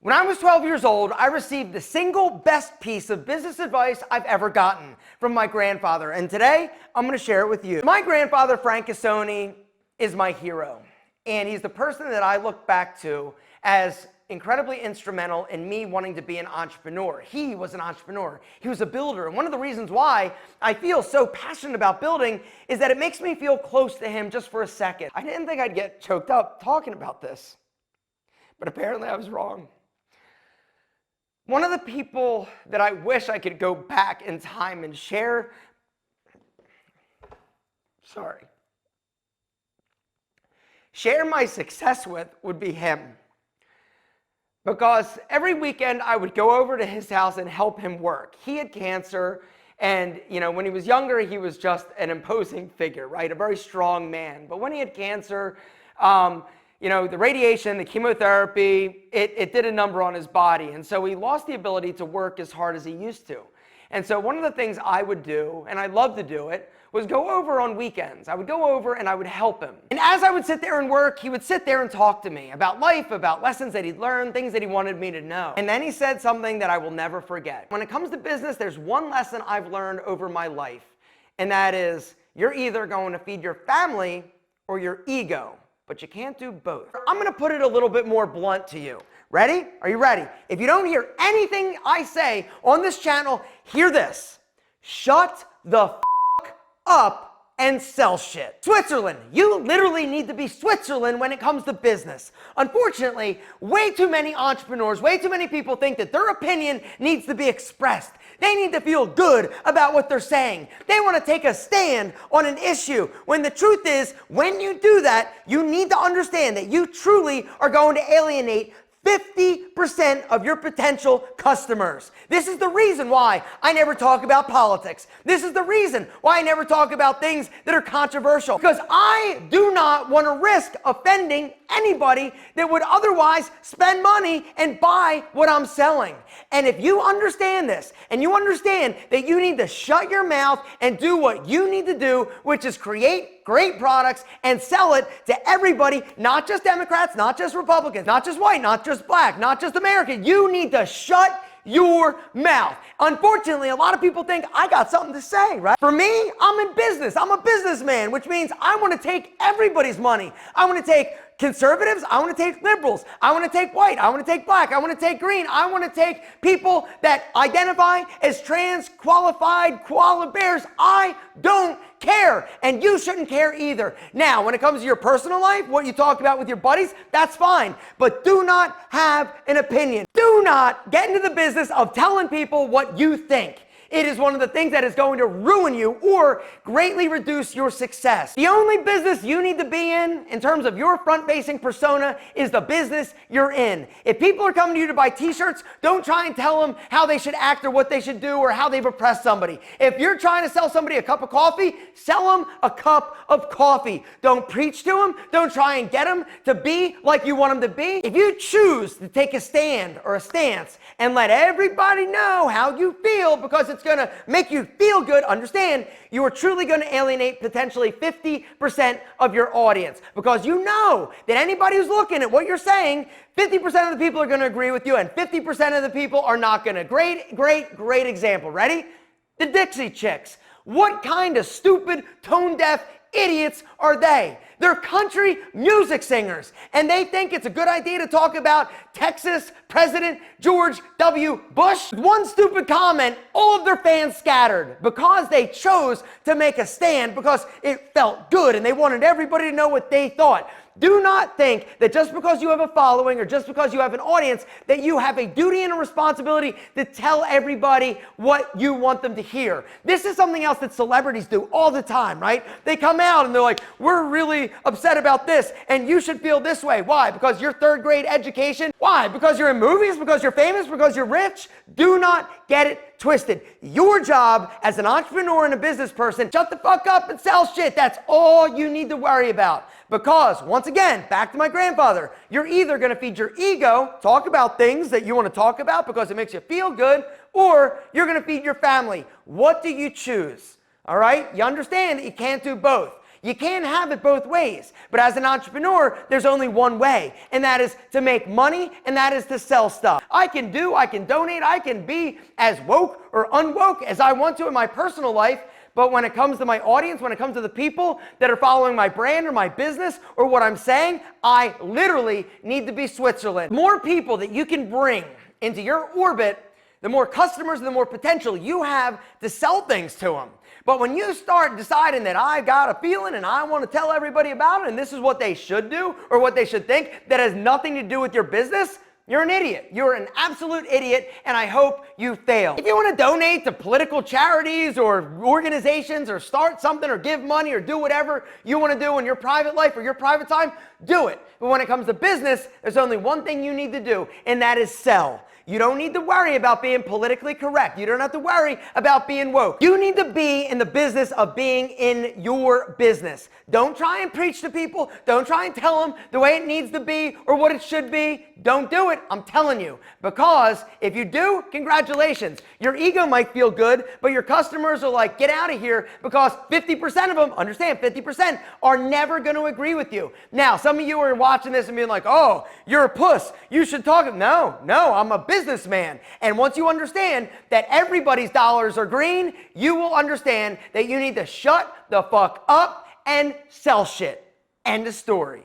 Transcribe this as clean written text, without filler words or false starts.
When I was 12 years old, I received the single best piece of business advice I've ever gotten from my grandfather. And today, I'm going to share it with you. My grandfather, Frank Cassoni, is my hero. And he's the person that I look back to as incredibly instrumental in me wanting to be an entrepreneur. He was an entrepreneur. He was a builder. And one of the reasons why I feel so passionate about building is that it makes me feel close to him just for a second. I didn't think I'd get choked up talking about this, but apparently I was wrong. One of the people that I wish I could go back in time and share my success with would be him. Because every weekend I would go over to his house and help him work. He had cancer, and when he was younger, he was just an imposing figure, right? A very strong man. But when he had cancer, the radiation, the chemotherapy, it did a number on his body. And so he lost the ability to work as hard as he used to. And so one of the things I would do, and I love to do it, was go over on weekends. I would go over and I would help him. And as I would sit there and work, he would sit there and talk to me about life, about lessons that he'd learned, things that he wanted me to know. And then he said something that I will never forget. When it comes to business, there's one lesson I've learned over my life, and that is you're either going to feed your family or your ego, but you can't do both. I'm gonna put it a little bit more blunt to you. Ready? Are you ready? If you don't hear anything I say on this channel, hear this. Shut the f up and sell shit. Switzerland. You literally need to be Switzerland when it comes to business. Unfortunately, way too many entrepreneurs, way too many people think that their opinion needs to be expressed. They need to feel good about what they're saying. They want to take a stand on an issue, when the truth is, when you do that, you need to understand that you truly are going to alienate 50% of your potential customers. This is the reason why I never talk about politics. This is the reason why I never talk about things that are controversial. Because I do not want to risk offending anybody that would otherwise spend money and buy what I'm selling. And if you understand this, and you understand that you need to shut your mouth and do what you need to do, which is create great products and sell it to everybody, not just Democrats, not just Republicans, not just white, not just black, not just American. You need to shut your mouth. Unfortunately, a lot of people think I got something to say, right? For me, I'm in business. I'm a businessman, which means I want to take everybody's money. I want to take conservatives, I want to take liberals, I want to take white, I want to take black, I want to take green, I want to take people that identify as trans, qualified, koala bears. I don't care, and you shouldn't care either. Now, when it comes to your personal life, what you talk about with your buddies, that's fine, but do not have an opinion. Do not get into the business of telling people what you think. It is one of the things that is going to ruin you or greatly reduce your success. The only business you need to be in terms of your front-facing persona, is the business you're in. If people are coming to you to buy t-shirts, don't try and tell them how they should act or what they should do or how they've oppressed somebody. If you're trying to sell somebody a cup of coffee, sell them a cup of coffee. Don't preach to them. Don't try and get them to be like you want them to be. If you choose to take a stand or a stance and let everybody know how you feel because it's going to make you feel good, understand you are truly going to alienate potentially 50% of your audience, because you know that anybody who's looking at what you're saying, 50% of the people are going to agree with you and 50% of the people are not going to. Great example. Ready? The Dixie Chicks. What kind of stupid, tone-deaf idiots are they? They're country music singers, and they think it's a good idea to talk about Texas President George W. Bush. One stupid comment, all of their fans scattered because they chose to make a stand because it felt good and they wanted everybody to know what they thought. Do not think that just because you have a following or just because you have an audience that you have a duty and a responsibility to tell everybody what you want them to hear. This is something else that celebrities do all the time, right? They come out and they're like, we're really upset about this and you should feel this way. Why? Because you're third grade education? Why? Because you're in movies? Because you're famous? Because you're rich? Do not get it twisted. Your job as an entrepreneur and a business person, shut the fuck up and sell shit. That's all you need to worry about. Because, once again, back to my grandfather, you're either going to feed your ego, talk about things that you want to talk about because it makes you feel good, or you're going to feed your family. What do you choose? All right? You understand that you can't do both. You can't have it both ways. But as an entrepreneur, there's only one way, and that is to make money, and that is to sell stuff. I can donate, I can be as woke or unwoke as I want to in my personal life, but when it comes to my audience, when it comes to the people that are following my brand or my business or what I'm saying, I literally need to be Switzerland. The more people that you can bring into your orbit, the more customers and the more potential you have to sell things to them. But when you start deciding that I got a feeling and I want to tell everybody about it and this is what they should do or what they should think that has nothing to do with your business, you're an idiot. You're an absolute idiot, and I hope you fail. If you want to donate to political charities or organizations or start something or give money or do whatever you want to do in your private life or your private time, do it. But when it comes to business, there's only one thing you need to do, and that is sell. You don't need to worry about being politically correct. You don't have to worry about being woke. You need to be in the business of being in your business. Don't try and preach to people. Don't try and tell them the way it needs to be or what it should be. Don't do it, I'm telling you. Because if you do, congratulations. Your ego might feel good, but your customers are like, get out of here, because 50% of them, understand, 50% are never going to agree with you. Now, some of you are watching this and being like, oh, you're a puss. You should talk. No, I'm a businessman. And once you understand that everybody's dollars are green, you will understand that you need to shut the fuck up and sell shit. End of story.